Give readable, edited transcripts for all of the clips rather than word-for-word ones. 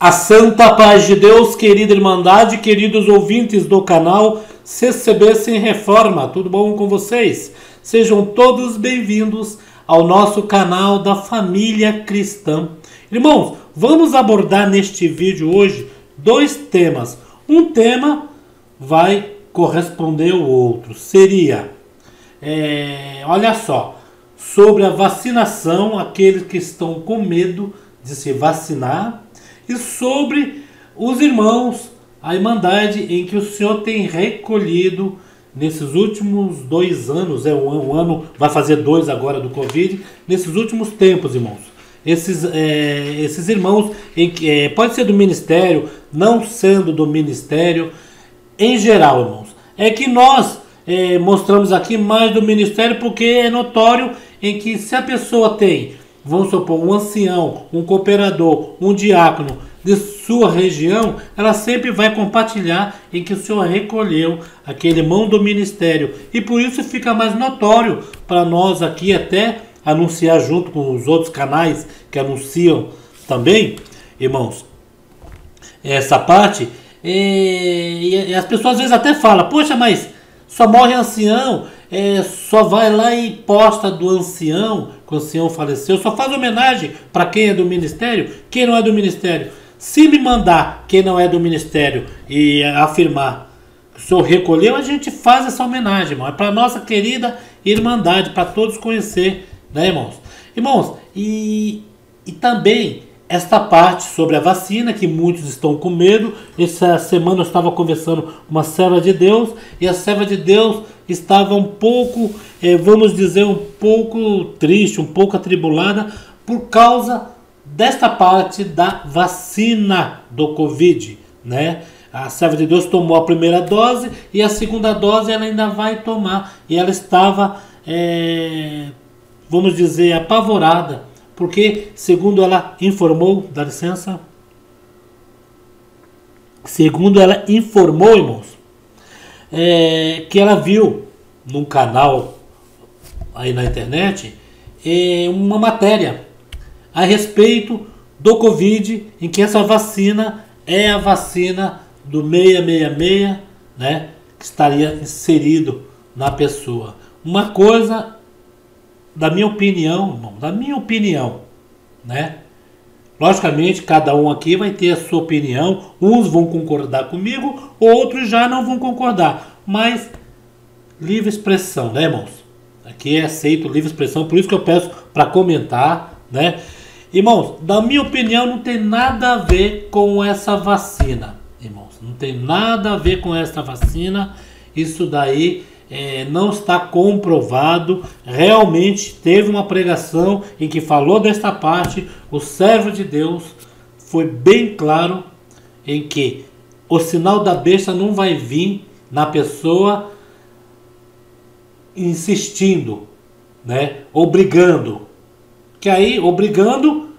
A santa paz de Deus, querida Irmandade, queridos ouvintes do canal CCB Sem Reforma, tudo bom com vocês? Sejam todos bem-vindos ao nosso canal da família cristã. Irmãos, vamos abordar neste vídeo hoje dois temas. Um tema vai corresponder ao outro, seria, olha só, sobre a vacinação, aqueles que estão com medo de se vacinar, e sobre os irmãos, a Irmandade em que o Senhor tem recolhido nesses últimos 2 anos, um ano, vai fazer 2 agora do Covid, nesses últimos tempos, irmãos. Esses irmãos, pode ser do ministério, não sendo do ministério, em geral, irmãos. É que nós mostramos aqui mais do ministério porque é notório em que se a pessoa tem, vamos supor, um ancião, um cooperador, um diácono de sua região, ela sempre vai compartilhar em que o Senhor recolheu aquele irmão do ministério. E por isso fica mais notório para nós aqui até anunciar junto com os outros canais que anunciam também, irmãos, essa parte. E as pessoas às vezes até falam, poxa, mas só morre ancião, só vai lá e posta do ancião, que o ancião faleceu, só faz homenagem para quem é do ministério, quem não é do ministério. Se me mandar quem não é do ministério e afirmar que o Senhor recolheu, a gente faz essa homenagem, irmão. É para nossa querida Irmandade, para todos conhecer, né, irmãos? Irmãos, e também esta parte sobre a vacina, que muitos estão com medo. Essa semana eu estava conversando com uma serva de Deus, e a serva de Deus estava um pouco, vamos dizer, um pouco triste, um pouco atribulada, por causa desta parte da vacina do Covid, né? A serva de Deus tomou a primeira dose e a segunda dose ela ainda vai tomar. E ela estava, vamos dizer, apavorada, porque, segundo ela informou, dá licença, segundo ela informou, irmãos, que ela viu num canal aí na internet uma matéria a respeito do Covid, em que essa vacina é a vacina do 666, né, que estaria inserido na pessoa. Uma coisa, da minha opinião, irmão, da minha opinião, né? Logicamente, cada um aqui vai ter a sua opinião, uns vão concordar comigo, outros já não vão concordar, mas livre expressão, né, irmãos? Aqui é aceito livre expressão, por isso que eu peço para comentar, né? Irmãos, da minha opinião, não tem nada a ver com essa vacina, irmãos. Não tem nada a ver com essa vacina. Isso daí não está comprovado. Realmente teve uma pregação em que falou desta parte. O servo de Deus foi bem claro em que o sinal da besta não vai vir na pessoa insistindo, né? Obrigando. Que aí, obrigando,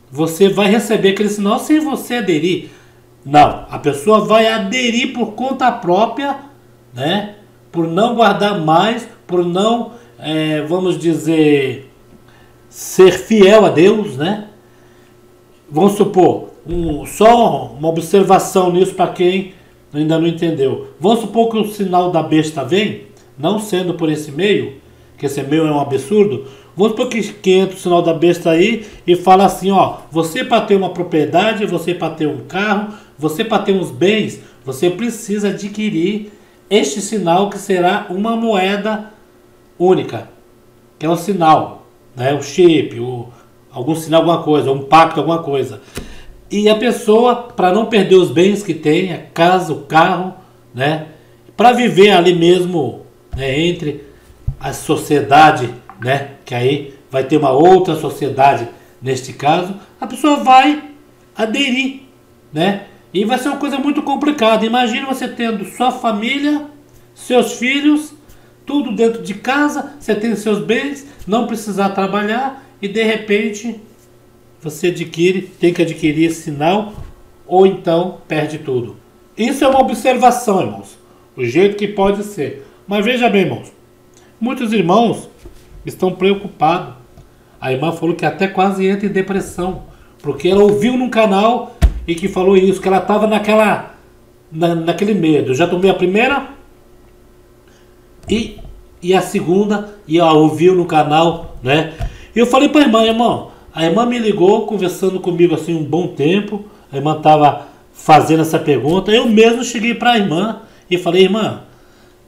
você vai receber aquele sinal sem você aderir. Não, a pessoa vai aderir por conta própria, né? Por não guardar mais, por não, vamos dizer, ser fiel a Deus, né? Vamos supor, só uma observação nisso para quem ainda não entendeu. Vamos supor que o sinal da besta vem, não sendo por esse meio, que esse meio é um absurdo. Vamos supor que entra o sinal da besta aí e fala assim, ó, você para ter uma propriedade, você para ter um carro, você para ter uns bens, você precisa adquirir este sinal que será uma moeda única, que é o sinal, né, o chip, algum sinal, alguma coisa, um pacto, alguma coisa. E a pessoa, para não perder os bens que tem, a casa, o carro, né, para viver ali mesmo, né, entre a sociedade, né, que aí vai ter uma outra sociedade neste caso, a pessoa vai aderir, né, e vai ser uma coisa muito complicada. Imagina você tendo sua família, seus filhos, tudo dentro de casa, você tem seus bens, não precisar trabalhar e de repente você tem que adquirir esse sinal ou então perde tudo. Isso é uma observação, irmãos, o jeito que pode ser. Mas veja bem, irmãos, muitos irmãos estão preocupados. A irmã falou que até quase entra em depressão, porque ela ouviu num canal e que falou isso, que ela estava naquele medo. Eu já tomei a primeira e a segunda, e ela ouviu no canal, né? E eu falei para a irmã, a irmã me ligou, conversando comigo assim um bom tempo, a irmã estava fazendo essa pergunta, eu mesmo cheguei para a irmã e falei, irmã,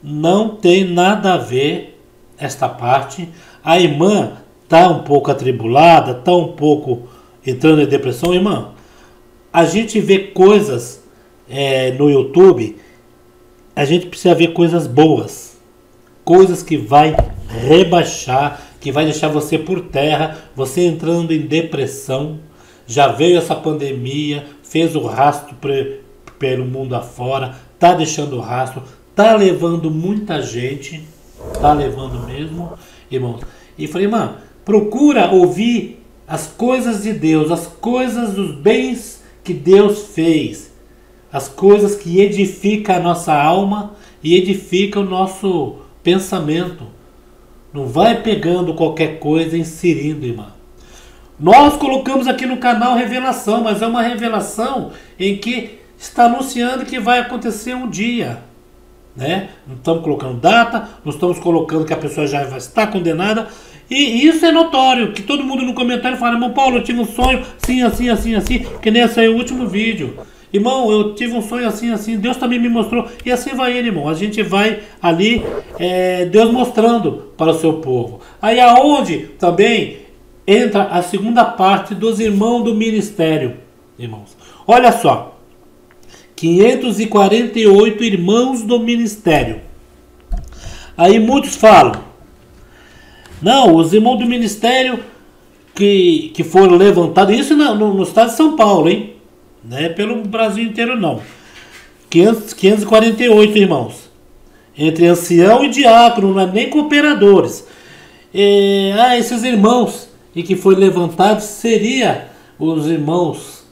não tem nada a ver esta parte, a irmã está um pouco atribulada, está um pouco entrando em depressão, irmã, a gente vê coisas no YouTube, a gente precisa ver coisas boas, coisas que vai rebaixar, que vai deixar você por terra, você entrando em depressão. Já veio essa pandemia, fez o rastro pelo mundo afora, tá deixando o rastro, tá levando muita gente, tá levando mesmo, irmãos. E falei, irmã, procura ouvir as coisas de Deus, as coisas dos bens que Deus fez, as coisas que edificam a nossa alma e edificam o nosso pensamento. Não vai pegando qualquer coisa e inserindo, irmã. Nós colocamos aqui no canal revelação, mas é uma revelação em que está anunciando que vai acontecer um dia, né? Não estamos colocando data, não estamos colocando que a pessoa já vai estar condenada. E isso é notório, que todo mundo no comentário fala, irmão Paulo, eu tive um sonho assim, que nem esse aí o último vídeo. Irmão, eu tive um sonho assim, Deus também me mostrou. E assim vai ele, irmão. A gente vai ali, Deus mostrando para o seu povo. Aí aonde também entra a segunda parte dos irmãos do ministério, irmãos. Olha só, 548 irmãos do ministério. Aí muitos falam, não, os irmãos do ministério que foram levantados, isso no estado de São Paulo, hein? Não é pelo Brasil inteiro, não. 548 irmãos. Entre ancião e diácono, não é nem cooperadores. Esses irmãos e que foi levantado seria os irmãos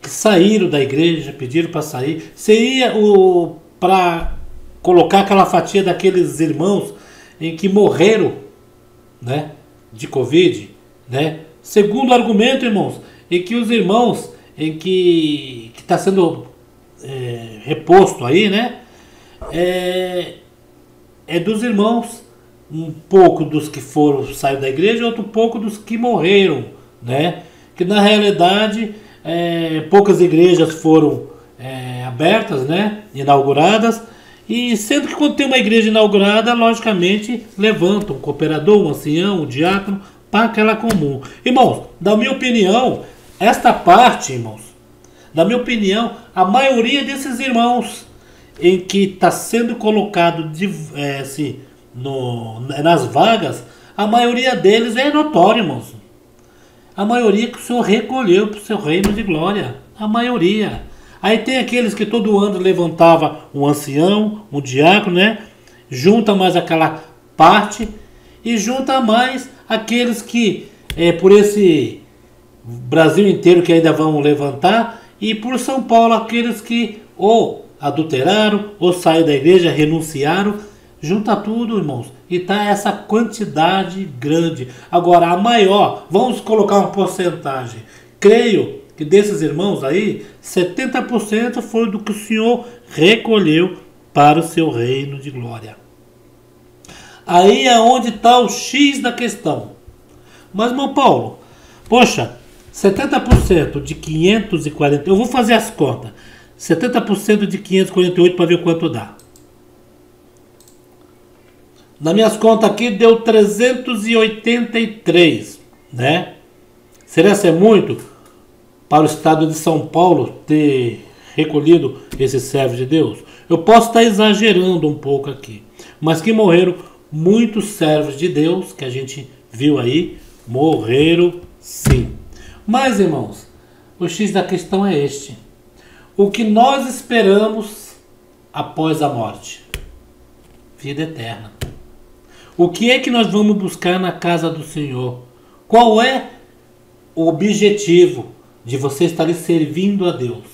que saíram da igreja, pediram para sair. Seria para colocar aquela fatia daqueles irmãos em que morreram, né, de Covid, né? Segundo argumento, irmãos, em que os irmãos em que está sendo reposto aí, né? É dos irmãos, um pouco dos que saíram da igreja, outro pouco dos que morreram, né? Que na realidade poucas igrejas foram abertas, né? Inauguradas, e sendo que quando tem uma igreja inaugurada, logicamente levanta um cooperador, um ancião, um diácono para aquela comum. Irmãos, da minha opinião, esta parte, irmãos, na minha opinião, a maioria desses irmãos em que está sendo colocado nas vagas, a maioria deles é notório, irmãos. A maioria que o Senhor recolheu para o seu reino de glória. A maioria. Aí tem aqueles que todo ano levantava um ancião, um diácono, né? Junta mais aquela parte e junta mais aqueles que, por esse Brasil inteiro que ainda vão levantar, e por São Paulo aqueles que ou adulteraram ou saíram da igreja, renunciaram. Junta tudo, irmãos, e tá essa quantidade grande. Agora a maior, vamos colocar uma porcentagem, creio que desses irmãos aí 70% foi do que o Senhor recolheu para o seu reino de glória. Aí é onde está o X da questão. Mas, irmão Paulo, poxa, 70% de 540, eu vou fazer as contas. 70% de 548 para ver quanto dá. Nas minhas contas aqui deu 383, né? Será que é muito para o estado de São Paulo ter recolhido esses servos de Deus? Eu posso estar exagerando um pouco aqui, mas que morreram muitos servos de Deus, que a gente viu aí, morreram sim. Mas, irmãos, o X da questão é este. O que nós esperamos após a morte? Vida eterna. O que é que nós vamos buscar na casa do Senhor? Qual é o objetivo de você estar ali servindo a Deus?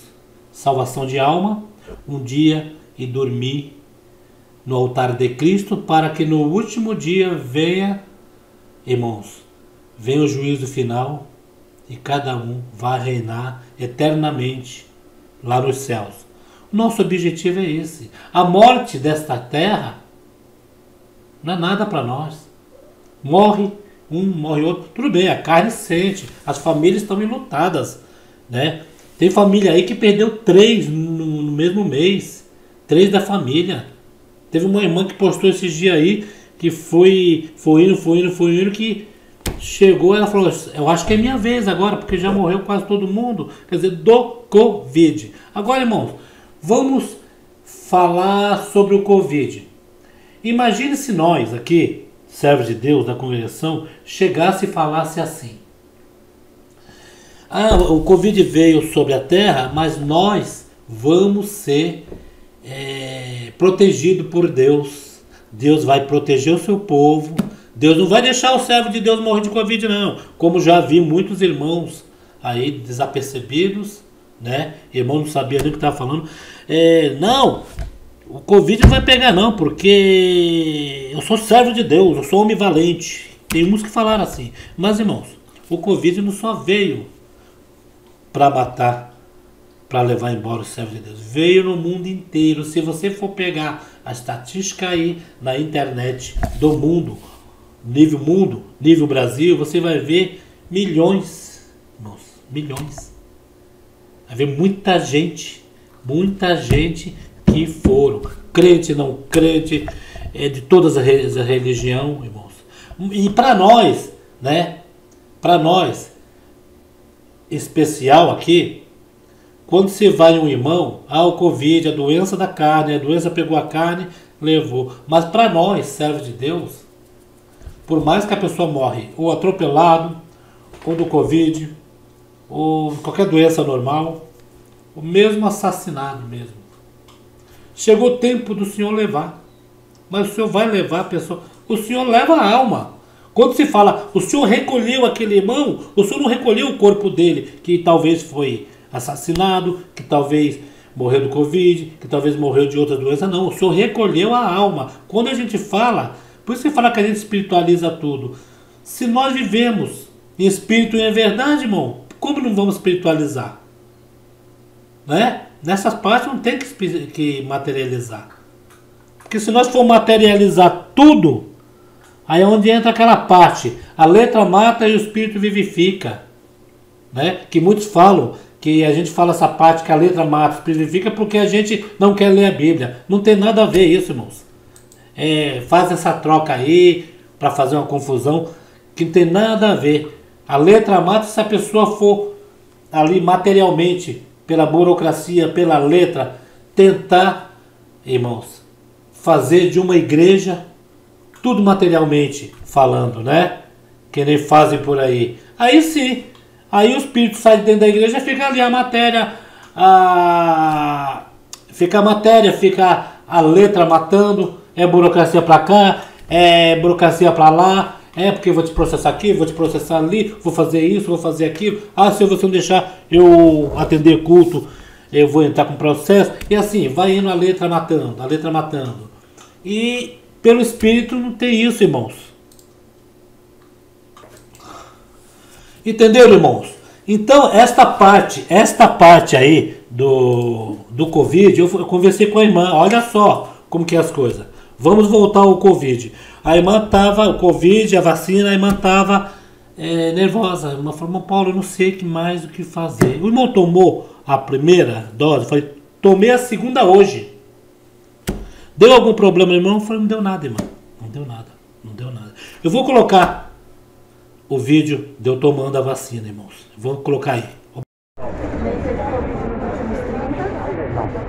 Salvação de alma, um dia e dormir no altar de Cristo, para que no último dia venha, irmãos, venha o juízo final e cada um vai reinar eternamente lá nos céus. Nosso objetivo é esse. A morte desta terra não é nada para nós. Morre um, morre outro. Tudo bem, a carne sente. As famílias estão enlutadas, né? Tem família aí que perdeu 3 no mesmo mês. 3 da família. Teve uma irmã que postou esses dias aí que foi indo, que chegou, ela falou, eu acho que é minha vez agora, porque já morreu quase todo mundo. Quer dizer, do Covid. Agora, irmãos, vamos falar sobre o Covid. Imagine se nós aqui, servos de Deus da congregação, chegasse e falasse assim: o Covid veio sobre a terra, mas nós vamos ser protegidos por Deus. Deus vai proteger o seu povo. Deus não vai deixar o servo de Deus morrer de Covid, não. Como já vi muitos irmãos aí desapercebidos, né? Irmão não sabia nem o que estava falando. Não, o Covid não vai pegar não, porque eu sou servo de Deus, eu sou homem valente. Tem uns que falaram assim. Mas, irmãos, o Covid não só veio para matar, para levar embora o servo de Deus. Veio no mundo inteiro. Se você for pegar a estatística aí na internet do mundo, nível Brasil, você vai ver milhões, irmãos, milhões. Vai ver muita gente que foram, crente, não crente, de todas as religiões, irmãos. E para nós, né? Para nós, especial aqui, quando você vai em um irmão, o Covid, a doença da carne, a doença pegou a carne, levou. Mas para nós, servos de Deus, por mais que a pessoa morre ou atropelado, ou do Covid, ou qualquer doença normal, o mesmo assassinado mesmo. Chegou o tempo do Senhor levar. Mas o Senhor vai levar a pessoa. O Senhor leva a alma. Quando se fala, o Senhor recolheu aquele irmão, o Senhor não recolheu o corpo dele, que talvez foi assassinado, que talvez morreu do Covid, que talvez morreu de outra doença. Não, o Senhor recolheu a alma. Quando a gente fala, por isso que fala que a gente espiritualiza tudo. Se nós vivemos em espírito e em verdade, irmão, como não vamos espiritualizar? Né? Nessas partes não tem que materializar. Porque se nós for materializar tudo, aí é onde entra aquela parte. A letra mata e o espírito vivifica. Né? Que muitos falam que a gente fala essa parte que a letra mata, o espírito vivifica, porque a gente não quer ler a Bíblia. Não tem nada a ver isso, irmãos. Faz essa troca aí para fazer uma confusão que não tem nada a ver. A letra mata se a pessoa for ali materialmente, pela burocracia, pela letra, tentar, irmãos, fazer de uma igreja tudo materialmente falando, né? Que nem fazem por aí. Aí sim, aí o espírito sai de dentro da igreja e fica ali a matéria, fica a letra matando, burocracia pra cá, burocracia pra lá, porque eu vou te processar aqui, vou te processar ali, vou fazer isso, vou fazer aquilo. Se você não deixar eu atender culto, eu vou entrar com processo. E assim, vai indo a letra matando. E pelo Espírito não tem isso, irmãos. Entenderam, irmãos? Então, esta parte aí do Covid, eu conversei com a irmã, olha só como que é as coisas. Vamos voltar ao Covid. A irmã estava, o Covid, a vacina, a irmã estava nervosa. A irmã falou, Paulo, eu não sei mais o que fazer. O irmão tomou a primeira dose, eu falei, tomei a segunda hoje. Deu algum problema, irmão? Eu falei, não deu nada, irmão. Não deu nada. Eu vou colocar o vídeo de eu tomando a vacina, irmãos. Vou colocar aí.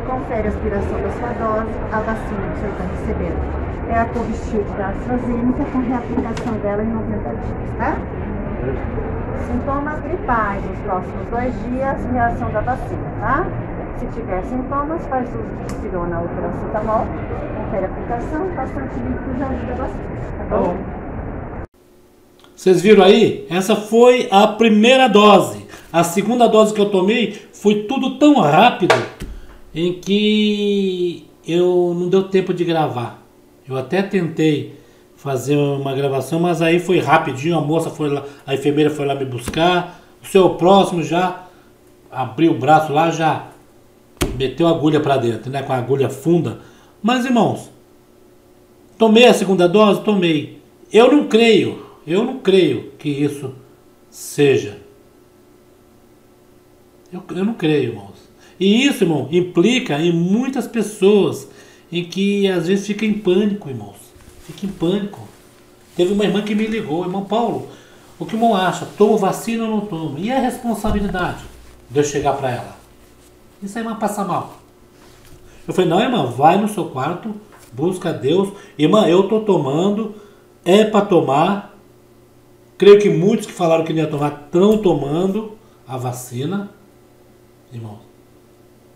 Confere a aspiração da sua dose, a vacina que o senhor está recebendo. É a Covishield da AstraZeneca com reaplicação dela em 90 dias, tá? Sintomas gripais nos próximos 2 dias, reação da vacina, tá? Se tiver sintomas, faz uso de dipirona ou paracetamol, confere a aplicação, bastante líquido já ajuda bastante, tá bom? Vocês viram aí? Essa foi a primeira dose. A segunda dose que eu tomei foi tudo tão rápido em que eu não deu tempo de gravar. Eu até tentei fazer uma gravação, mas aí foi rapidinho, a moça foi lá, a enfermeira foi lá me buscar, o seu próximo já abriu o braço lá, já meteu a agulha para dentro, né? Com a agulha funda. Mas, irmãos, tomei a segunda dose? Tomei. Eu não creio que isso seja. Eu não creio, irmãos. E isso, irmão, implica em muitas pessoas em que às vezes fica em pânico, irmãos. Fica em pânico. Teve uma irmã que me ligou, irmão Paulo, o que o irmão acha? Tomo vacina ou não tomo? E a responsabilidade de eu chegar para ela? Isso aí, irmã, passa mal. Eu falei, não, irmã, vai no seu quarto, busca a Deus. Irmã, eu tô tomando, é para tomar. Creio que muitos que falaram que não ia tomar estão tomando a vacina. Irmão,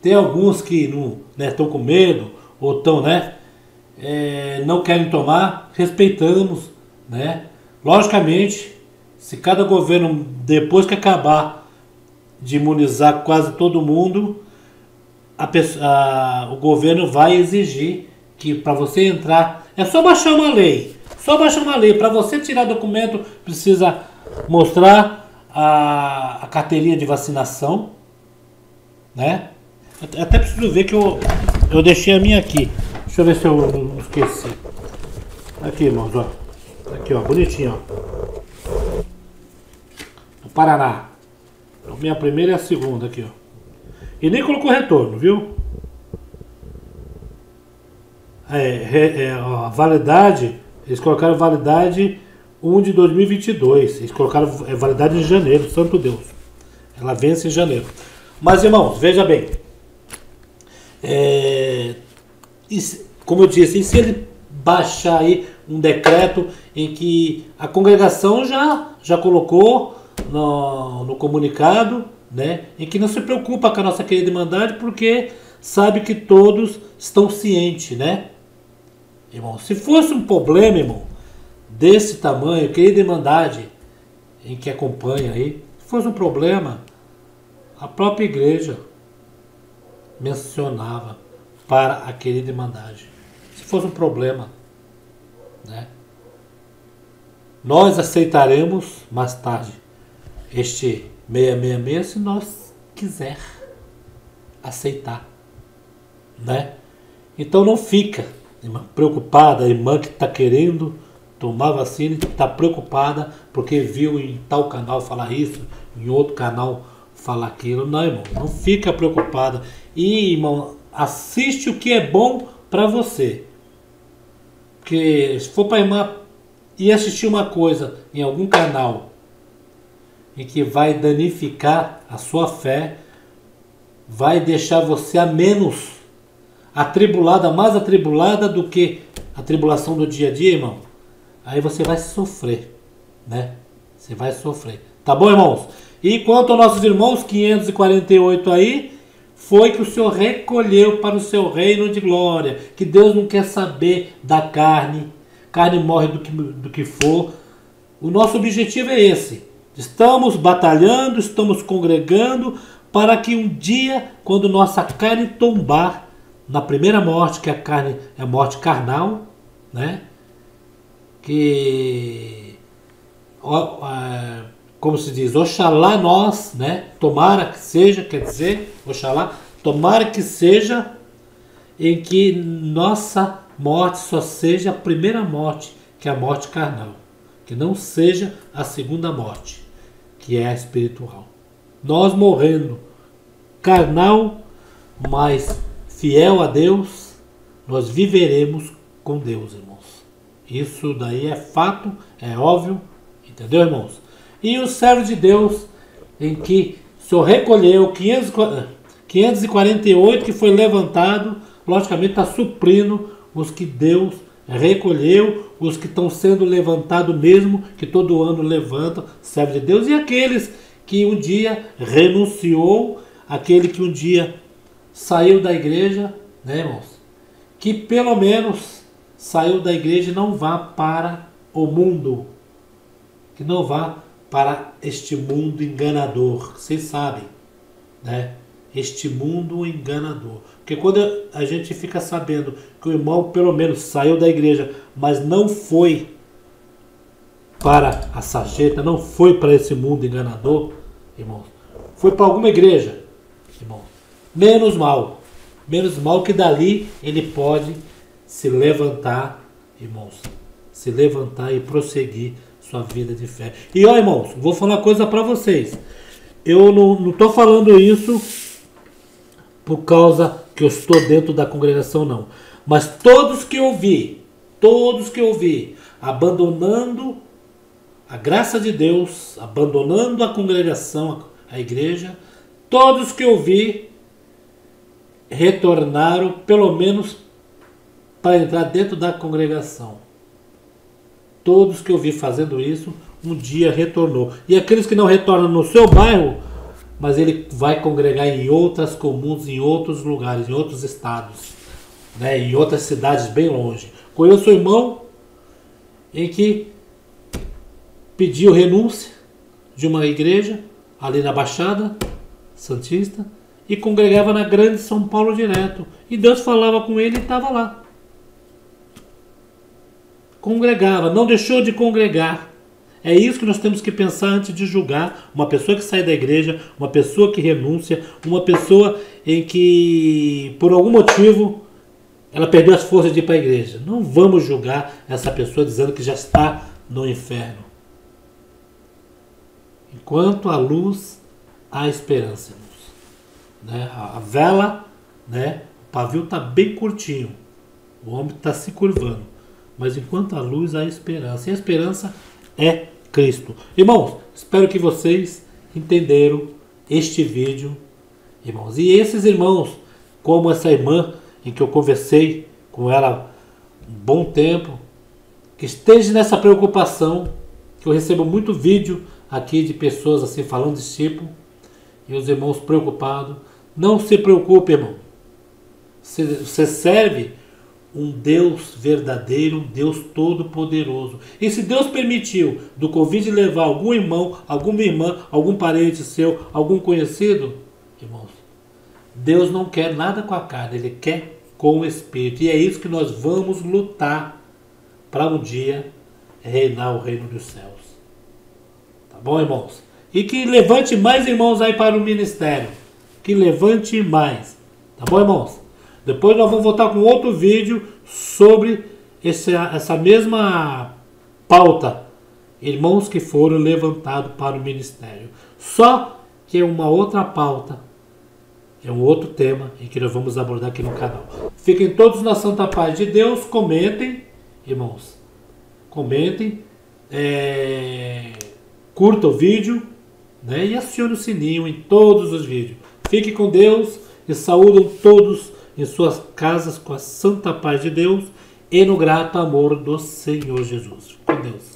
tem alguns que não estão com medo ou estão, não querem tomar, respeitamos, né? Logicamente, se cada governo, depois que acabar de imunizar quase todo mundo, o governo vai exigir que para você entrar, é só baixar uma lei. Para você tirar documento, precisa mostrar a carteirinha de vacinação, né? Até preciso ver que eu deixei a minha aqui. Deixa eu ver se eu não esqueci. Aqui, irmãos, ó. Aqui, ó, bonitinho, ó. Do Paraná. A minha primeira e a segunda aqui, ó. E nem colocou retorno, viu? A validade, eles colocaram validade 1 de 2022. Eles colocaram validade em janeiro, santo Deus. Ela vence em janeiro. Mas, irmãos, veja bem. Como eu disse, e se ele baixar aí um decreto em que a congregação já colocou no comunicado, né, em que não se preocupa com a nossa querida Irmandade, porque sabe que todos estão cientes, né? Irmão, se fosse um problema, irmão, desse tamanho, querida Irmandade, em que acompanha aí, se fosse um problema, a própria igreja mencionava para a querida Irmandade. Se fosse um problema, né? Nós aceitaremos mais tarde este 666 se nós quiser aceitar, né? Então não fica, irmã, preocupada, a irmã que está querendo tomar vacina, está preocupada porque viu em tal canal falar isso, em outro canal falar aquilo. Não, irmão, não fica preocupada. E, irmão, assiste o que é bom para você. Porque se for para a irmã ir assistir uma coisa em algum canal em que vai danificar a sua fé, vai deixar você a menos atribulada, mais atribulada do que a tribulação do dia a dia, irmão, aí você vai sofrer, né? Você vai sofrer. Tá bom, irmãos? E quanto aos nossos irmãos, 548 aí, foi que o Senhor recolheu para o seu reino de glória. Que Deus não quer saber da carne. Carne morre do que for. O nosso objetivo é esse. Estamos batalhando, estamos congregando para que um dia, quando nossa carne tombar na primeira morte, que a carne é a morte carnal, né? Que, como se diz, oxalá nós, né? Tomara que seja, quer dizer, oxalá, tomara que seja em que nossa morte só seja a primeira morte, que é a morte carnal. Que não seja a segunda morte, que é a espiritual. Nós morrendo carnal, mas fiel a Deus, nós viveremos com Deus, irmãos. Isso daí é fato, é óbvio, entendeu, irmãos? E o servo de Deus, em que o Senhor recolheu 548 que foi levantado, logicamente está suprindo os que Deus recolheu, os que estão sendo levantados mesmo, que todo ano levanta, servo de Deus, e aqueles que um dia renunciou, aquele que um dia saiu da igreja, né, irmãos? Que pelo menos saiu da igreja e não vá para o mundo, que não vá para este mundo enganador. Vocês sabem, né? Este mundo enganador. Porque quando a gente fica sabendo que o irmão pelo menos saiu da igreja, mas não foi para a sarjeta, não foi para esse mundo enganador, irmãos, foi para alguma igreja, irmão, Menos mal. Menos mal que dali ele pode se levantar, irmãos. Se levantar e prosseguir sua vida de fé. E ó, irmãos, vou falar uma coisa para vocês. Eu não estou falando isso por causa que eu estou dentro da congregação, não. Mas todos que eu vi, abandonando a graça de Deus, abandonando a congregação, a igreja, todos que eu vi retornaram, pelo menos para entrar dentro da congregação. Todos que eu vi fazendo isso, um dia retornou. E aqueles que não retornam no seu bairro, mas ele vai congregar em outras comuns, em outros lugares, em outros estados, né, em outras cidades bem longe. Conheço um irmão em que pediu renúncia de uma igreja ali na Baixada Santista e congregava na Grande São Paulo direto. E Deus falava com ele e estava lá. Congregava, não deixou de congregar. É isso que nós temos que pensar antes de julgar uma pessoa que sai da igreja, uma pessoa que renuncia, uma pessoa em que, por algum motivo, ela perdeu as forças de ir para a igreja. Não vamos julgar essa pessoa dizendo que já está no inferno. Enquanto há luz, há esperança, irmãos. Né? A vela, né? O pavio está bem curtinho. O homem está se curvando. Mas enquanto há luz, há esperança. E a esperança é Cristo. Irmãos, espero que vocês entenderam este vídeo, irmãos. E esses irmãos, como essa irmã em que eu conversei com ela um bom tempo, que esteja nessa preocupação, que eu recebo muito vídeo aqui de pessoas assim falando desse tipo, e os irmãos preocupados. Não se preocupe, irmão. Você serve um Deus verdadeiro, um Deus todo-poderoso. E se Deus permitiu do Covid levar algum irmão, alguma irmã, algum parente seu, algum conhecido, irmãos, Deus não quer nada com a carne, Ele quer com o Espírito. E é isso que nós vamos lutar para um dia reinar o reino dos céus. Tá bom, irmãos? E que levante mais irmãos aí para o ministério. Que levante mais. Tá bom, irmãos? Depois nós vamos voltar com outro vídeo sobre essa mesma pauta. Irmãos que foram levantados para o ministério. Só que é uma outra pauta. É um outro tema em que nós vamos abordar aqui no canal. Fiquem todos na santa paz de Deus. Comentem, irmãos. Comentem. Curta o vídeo, né, e acione o sininho em todos os vídeos. Fique com Deus e saúdam todos em suas casas com a santa paz de Deus e no grato amor do Senhor Jesus. Com Deus.